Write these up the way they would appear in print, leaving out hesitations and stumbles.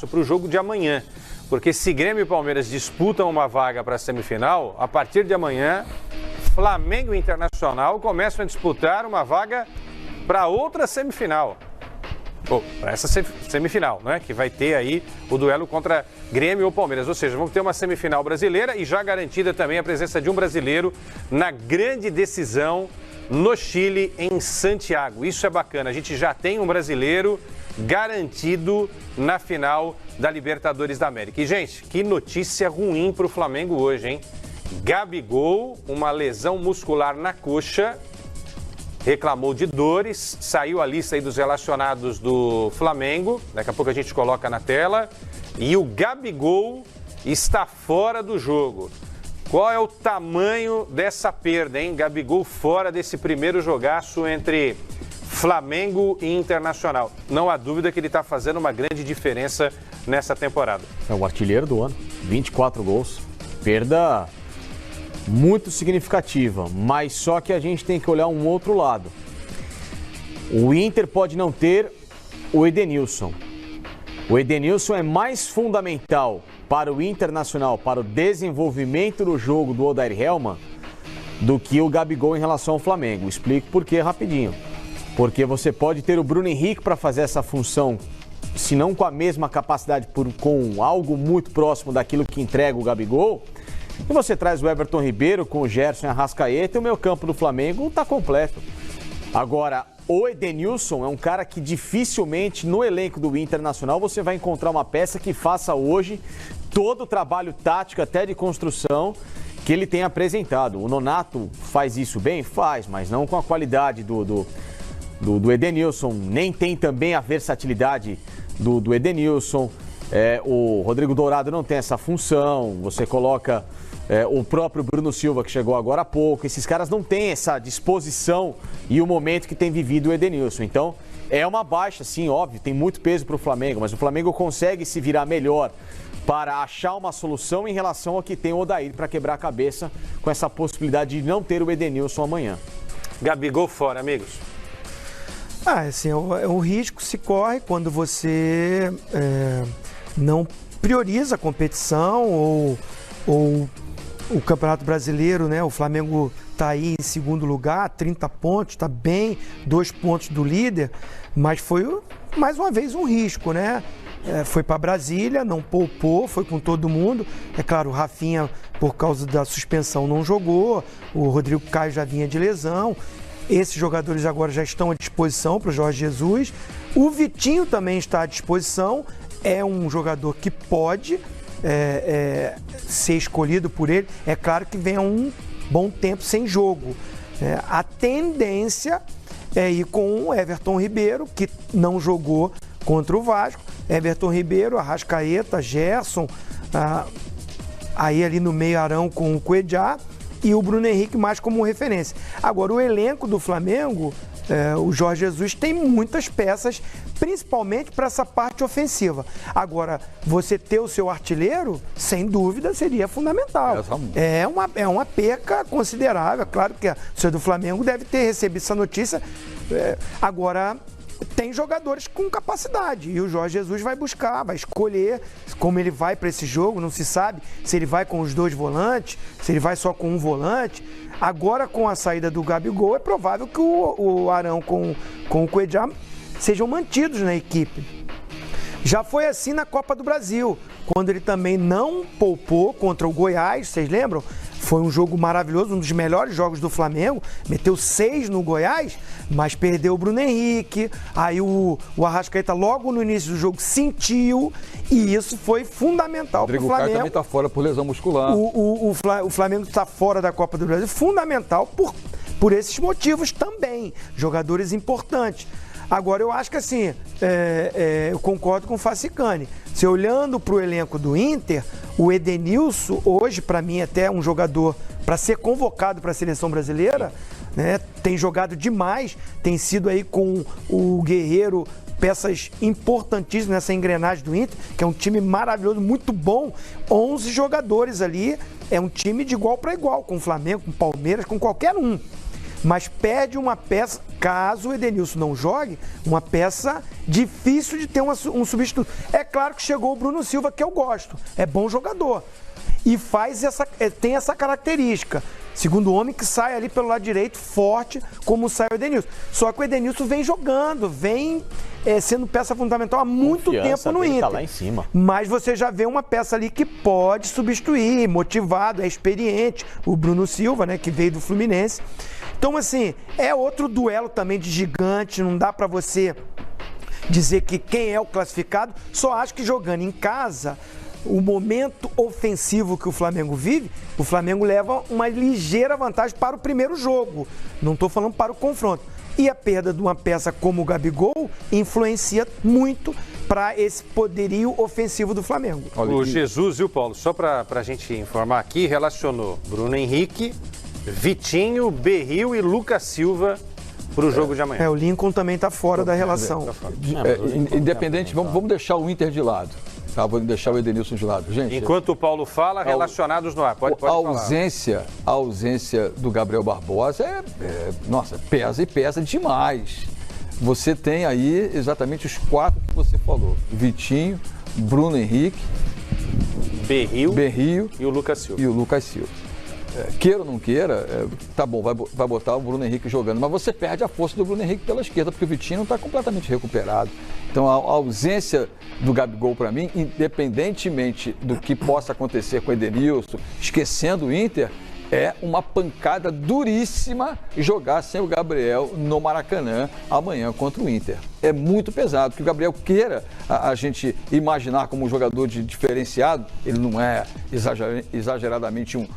para o jogo de amanhã. Porque se Grêmio e Palmeiras disputam uma vaga para a semifinal, a partir de amanhã, Flamengo e Internacional começam a disputar uma vaga para outra semifinal. Para essa semifinal, né? Que vai ter aí o duelo contra Grêmio ou Palmeiras. Ou seja, vamos ter uma semifinal brasileira e já garantida também a presença de um brasileiro na grande decisão no Chile, em Santiago. Isso é bacana. A gente já tem um brasileiro garantido na final da Libertadores da América. E, gente, que notícia ruim para o Flamengo hoje, hein? Gabigol, uma lesão muscular na coxa, reclamou de dores, saiu a lista aí dos relacionados do Flamengo, daqui a pouco a gente coloca na tela, e o Gabigol está fora do jogo. Qual é o tamanho dessa perda, hein? Gabigol fora desse primeiro jogaço entre Flamengo e Internacional. Não há dúvida que ele está fazendo uma grande diferença nessa temporada. É o artilheiro do ano, 24 gols, perda muito significativa, mas só que a gente tem que olhar um outro lado. O Inter pode não ter o Edenilson. O Edenilson é mais fundamental para o Internacional, para o desenvolvimento do jogo do Odair Hellmann, do que o Gabigol em relação ao Flamengo. Explico por quê rapidinho. Porque você pode ter o Bruno Henrique para fazer essa função, se não com a mesma capacidade, com algo muito próximo daquilo que entrega o Gabigol. E você traz o Everton Ribeiro com o Gerson e a Arrascaeta, e o meio campo do Flamengo está completo. Agora, o Edenilson é um cara que dificilmente no elenco do Internacional você vai encontrar uma peça que faça hoje todo o trabalho tático, até de construção, que ele tem apresentado. O Nonato faz isso bem? Faz, mas não com a qualidade do Edenilson. Nem tem também a versatilidade do Edenilson. O Rodrigo Dourado não tem essa função. Você coloca o próprio Bruno Silva, que chegou agora há pouco. Esses caras não têm essa disposição e o momento que tem vivido o Edenilson. Então, é uma baixa, sim, óbvio, tem muito peso para o Flamengo, mas o Flamengo consegue se virar melhor para achar uma solução em relação ao que tem o Odair para quebrar a cabeça com essa possibilidade de não ter o Edenilson amanhã. Gabigol fora, amigos. Assim, é um risco que se corre quando você não prioriza a competição ou o Campeonato Brasileiro, né? O Flamengo está aí em segundo lugar, 30 pontos, está bem, 2 pontos do líder, mas foi mais uma vez um risco, né? Foi para Brasília, não poupou, foi com todo mundo. É claro, o Rafinha, por causa da suspensão, não jogou, o Rodrigo Caio já vinha de lesão. Esses jogadores agora já estão à disposição para o Jorge Jesus. O Vitinho também está à disposição, é um jogador que pode ser escolhido por ele. É claro que vem há um bom tempo sem jogo. A tendência é ir com o Everton Ribeiro, que não jogou contra o Vasco. Everton Ribeiro, Arrascaeta, Gerson, aí ali no meio Arão com o Cuejá e o Bruno Henrique mais como referência. Agora, o elenco do Flamengo, o Jorge Jesus tem muitas peças, principalmente para essa parte ofensiva. Agora, você ter o seu artilheiro, sem dúvida, seria fundamental. É uma perca considerável. Claro que a torcida do Flamengo deve ter recebido essa notícia. Agora, tem jogadores com capacidade e o Jorge Jesus vai buscar, vai escolher como ele vai para esse jogo. Não se sabe se ele vai com os 2 volantes, se ele vai só com um volante. Agora, com a saída do Gabigol, é provável que o Arão com o Cuejá sejam mantidos na equipe. Já foi assim na Copa do Brasil, quando ele também não poupou contra o Goiás, vocês lembram? Foi um jogo maravilhoso, um dos melhores jogos do Flamengo. Meteu 6 no Goiás, mas perdeu o Bruno Henrique. Aí o Arrascaeta, logo no início do jogo, sentiu. E isso foi fundamental para o Flamengo. O Rodrigo Caio também está fora por lesão muscular. O Flamengo está fora da Copa do Brasil. Fundamental por esses motivos também. Jogadores importantes. Agora, eu acho que assim, eu concordo com o Facicani. Se olhando para o elenco do Inter, o Edenilson, hoje, para mim, até um jogador para ser convocado para a seleção brasileira, né, tem jogado demais, tem sido aí com o Guerreiro peças importantíssimas nessa engrenagem do Inter, que é um time maravilhoso, muito bom, 11 jogadores ali, é um time de igual para igual, com o Flamengo, com o Palmeiras, com qualquer um. mas perde uma peça, caso o Edenilson não jogue, uma peça difícil de ter um substituto. É claro que chegou o Bruno Silva, que eu gosto, é bom jogador e tem essa característica. Segundo homem que sai ali pelo lado direito forte, como sai o Edenilson. Só que o Edenilson vem jogando, vem sendo peça fundamental há muito tempo no Inter. Tá lá em cima. Mas você já vê uma peça ali que pode substituir, motivado, é experiente. O Bruno Silva, né, que veio do Fluminense. Então, assim, é outro duelo também de gigante, não dá pra você dizer que quem é o classificado. Só acho que jogando em casa, o momento ofensivo que o Flamengo vive, o Flamengo leva uma ligeira vantagem para o primeiro jogo. Não estou falando para o confronto. E a perda de uma peça como o Gabigol influencia muito para esse poderio ofensivo do Flamengo. O Jesus, viu, Paulo? Só para a gente informar aqui, relacionou Bruno Henrique, Vitinho, Berril e Lucas Silva para o jogo de amanhã. O Lincoln também está fora da relação. Independente, vamos deixar o Inter de lado. Tá, vou deixar o Edenilson de lado. Gente, enquanto o Paulo fala, relacionados no ar. Pode a ausência do Gabriel Barbosa nossa, pesa e pesa demais. Você tem aí exatamente os 4 que você falou. Vitinho, Bruno Henrique, Berril e o Lucas Silva. Queira ou não queira, tá bom, vai botar o Bruno Henrique jogando, mas você perde a força do Bruno Henrique pela esquerda, porque o Vitinho não está completamente recuperado. Então a ausência do Gabigol, para mim, independentemente do que possa acontecer com o Edenilson, esquecendo o Inter, é uma pancada duríssima jogar sem o Gabriel no Maracanã amanhã contra o Inter. É muito pesado, que o Gabriel queira a gente imaginar como um jogador diferenciado, ele não é exageradamente um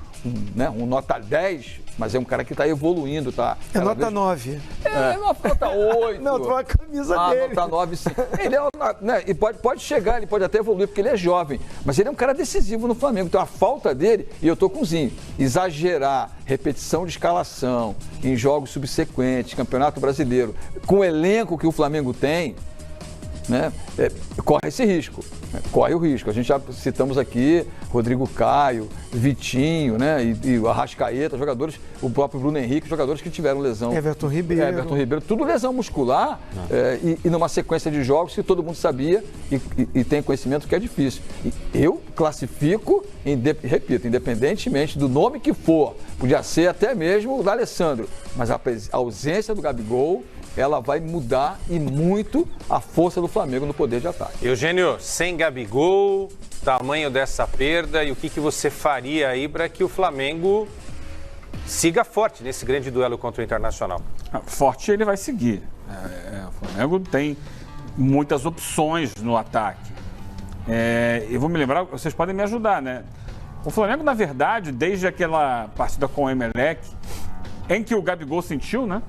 nota 10, mas é um cara que está evoluindo, tá? É nota 9. É uma nota 8. Não, tô a camisa dele. Nota 9, sim. Ele e pode chegar, ele pode até evoluir, porque ele é jovem, mas ele é um cara decisivo no Flamengo. Então a falta dele, e eu tô com o Zinho, exagerar, repetição de escalação em jogos subsequentes, Campeonato Brasileiro, com o elenco que o Flamengo tem, né, corre esse risco. Corre o risco. A gente já citamos aqui Rodrigo Caio, Vitinho, né? E o Arrascaeta, jogadores, o próprio Bruno Henrique, jogadores que tiveram lesão. Everton Ribeiro, tudo lesão muscular e numa sequência de jogos que todo mundo sabia e tem conhecimento que é difícil. E eu classifico, repito, independentemente do nome que for, podia ser até mesmo o D'Alessandro, mas a ausência do Gabigol, ela vai mudar e muito a força do Flamengo no poder de ataque. Eugênio, sem Gabigol, tamanho dessa perda e o que você faria aí para que o Flamengo siga forte nesse grande duelo contra o Internacional? Forte ele vai seguir. O Flamengo tem muitas opções no ataque. Eu vou me lembrar, vocês podem me ajudar, né? O Flamengo, na verdade, desde aquela partida com o Emelec, em que o Gabigol sentiu, né?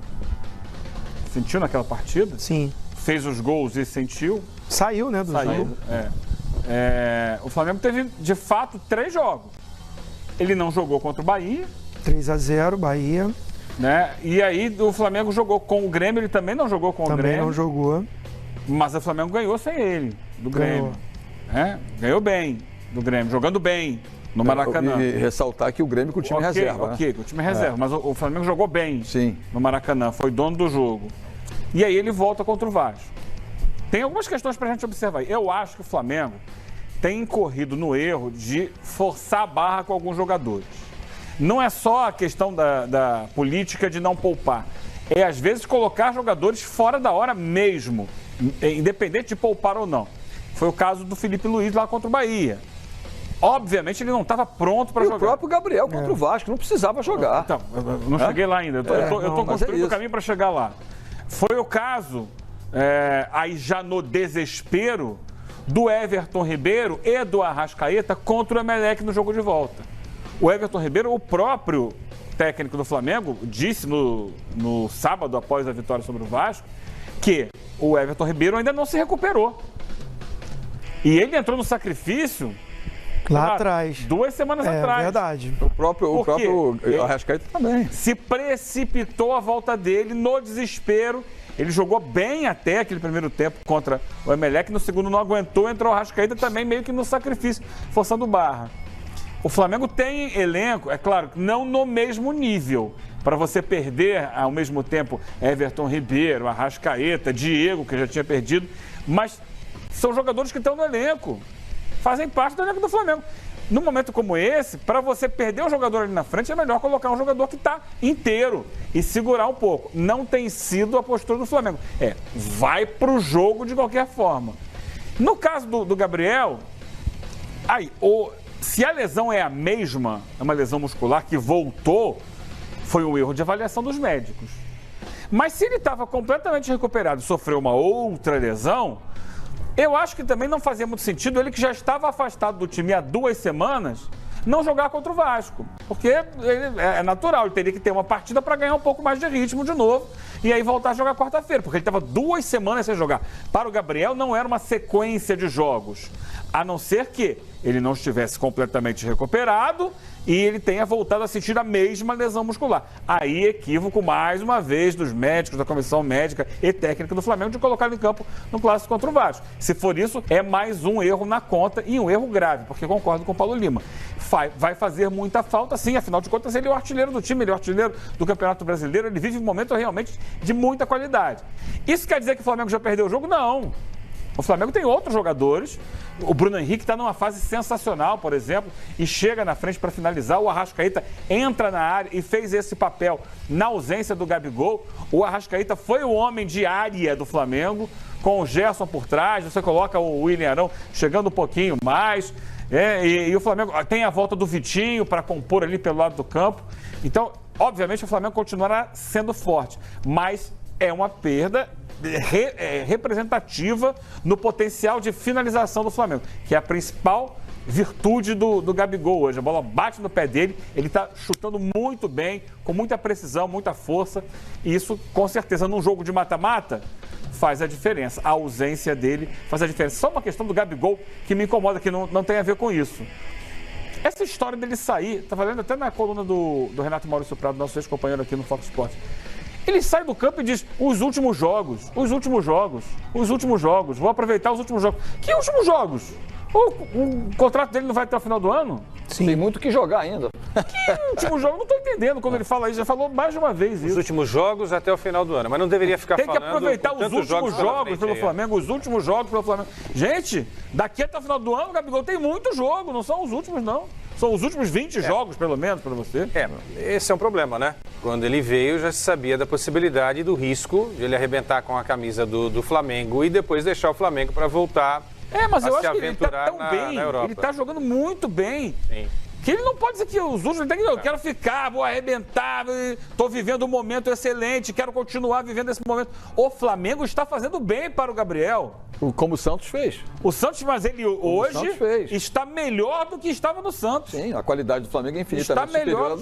Sentiu naquela partida? Sim. Fez os gols e sentiu. Saiu, né, do jogo. O Flamengo teve, de fato, 3 jogos. Ele não jogou contra o Bahia. 3-0, Bahia. Né? E aí o Flamengo jogou com o Grêmio, ele também não jogou com o Grêmio. Também não jogou. Mas o Flamengo ganhou sem ele, do Grêmio. Ganhou bem do Grêmio, jogando bem no Maracanã. E ressaltar que o Grêmio com o time reserva. Ok, com o time reserva. Mas o Flamengo jogou bem. Sim. No Maracanã, foi dono do jogo. E aí ele volta contra o Vasco. Tem algumas questões pra gente observar. Eu acho que o Flamengo tem incorrido no erro de forçar a barra com alguns jogadores. Não é só a questão da política de não poupar. É, às vezes, colocar jogadores fora da hora mesmo, independente de poupar ou não. Foi o caso do Felipe Luiz lá contra o Bahia. Obviamente, ele não estava pronto para jogar. O próprio Gabriel contra o Vasco não precisava jogar. Então, eu não cheguei lá ainda. Eu tô construindo o caminho para chegar lá. Foi o caso, aí já no desespero, do Everton Ribeiro e do Arrascaeta contra o Emelec no jogo de volta. O Everton Ribeiro, o próprio técnico do Flamengo, disse no sábado, após a vitória sobre o Vasco, que o Everton Ribeiro ainda não se recuperou. E ele entrou no sacrifício lá atrás. 2 semanas atrás. É verdade. O próprio Arrascaeta também. Se precipitou a volta dele no desespero. Ele jogou bem até aquele primeiro tempo contra o Emelec. No segundo não aguentou, entrou o Arrascaeta também meio que no sacrifício, forçando barra. O Flamengo tem elenco, é claro, não no mesmo nível, para você perder ao mesmo tempo Everton Ribeiro, Arrascaeta, Diego, que já tinha perdido, mas são jogadores que estão no elenco, fazem parte do elenco do Flamengo. Num momento como esse, para você perder um jogador ali na frente, é melhor colocar um jogador que está inteiro e segurar um pouco. Não tem sido a postura do Flamengo. Vai para o jogo de qualquer forma. No caso do Gabriel, se a lesão é a mesma, é uma lesão muscular que voltou, foi um erro de avaliação dos médicos. Mas se ele estava completamente recuperado e sofreu uma outra lesão, eu acho que também não fazia muito sentido ele que já estava afastado do time há 2 semanas não jogar contra o Vasco. Porque é natural, ele teria que ter uma partida para ganhar um pouco mais de ritmo de novo e aí voltar a jogar quarta-feira, porque ele estava 2 semanas sem jogar. Para o Gabriel não era uma sequência de jogos, a não ser que ele não estivesse completamente recuperado e ele tenha voltado a sentir a mesma lesão muscular. Aí, equívoco, mais uma vez, dos médicos, da comissão médica e técnica do Flamengo de colocar ele em campo no clássico contra o Vasco. Se for isso, é mais um erro na conta e um erro grave, porque concordo com o Paulo Lima. Vai fazer muita falta, sim, afinal de contas, ele é o artilheiro do time, ele é o artilheiro do Campeonato Brasileiro, ele vive um momento realmente de muita qualidade. Isso quer dizer que o Flamengo já perdeu o jogo? Não. O Flamengo tem outros jogadores. O Bruno Henrique está numa fase sensacional, por exemplo, e chega na frente para finalizar. O Arrascaeta entra na área e fez esse papel na ausência do Gabigol. O Arrascaeta foi o homem de área do Flamengo, com o Gerson por trás. Você coloca o William Arão chegando um pouquinho mais. E o Flamengo tem a volta do Vitinho para compor ali pelo lado do campo. Então, obviamente, o Flamengo continuará sendo forte, mas é uma perda representativa no potencial de finalização do Flamengo, que é a principal virtude do Gabigol hoje. A bola bate no pé dele, ele está chutando muito bem, com muita precisão, muita força, e isso, com certeza, num jogo de mata-mata, faz a diferença. A ausência dele faz a diferença. Só uma questão do Gabigol que me incomoda, que não tem a ver com isso. Essa história dele sair, estava lendo até na coluna do Renato Maurício Prado, nosso ex-companheiro aqui no Fox Sports. Ele sai do campo e diz, os últimos jogos, vou aproveitar os últimos jogos. Que últimos jogos? O contrato dele não vai até o final do ano? Sim. Tem muito que jogar ainda. Que último jogo? Não estou entendendo quando ele fala isso. Já falou mais de uma vez isso. Os últimos jogos até o final do ano, mas não deveria ficar falando. Tem que aproveitar os últimos jogos pelo Flamengo, os últimos jogos pelo Flamengo. Gente, daqui até o final do ano, Gabigol, tem muito jogo, não são os últimos, não. São os últimos 20 jogos, pelo menos, para você. Esse é um problema, né? Quando ele veio, já se sabia da possibilidade e do risco de ele arrebentar com a camisa do Flamengo e depois deixar o Flamengo para voltar mas a eu se acho que ele tá tão bem, na Europa. ele tá jogando muito bem. Sim. Que ele não pode dizer que os últimos... Eu quero ficar, vou arrebentar, estou vivendo um momento excelente, quero continuar vivendo esse momento. O Flamengo está fazendo bem para o Gabriel. Como o Santos fez. O Santos, mas ele hoje está melhor do que estava no Santos. Sim, a qualidade do Flamengo é infinitamente superior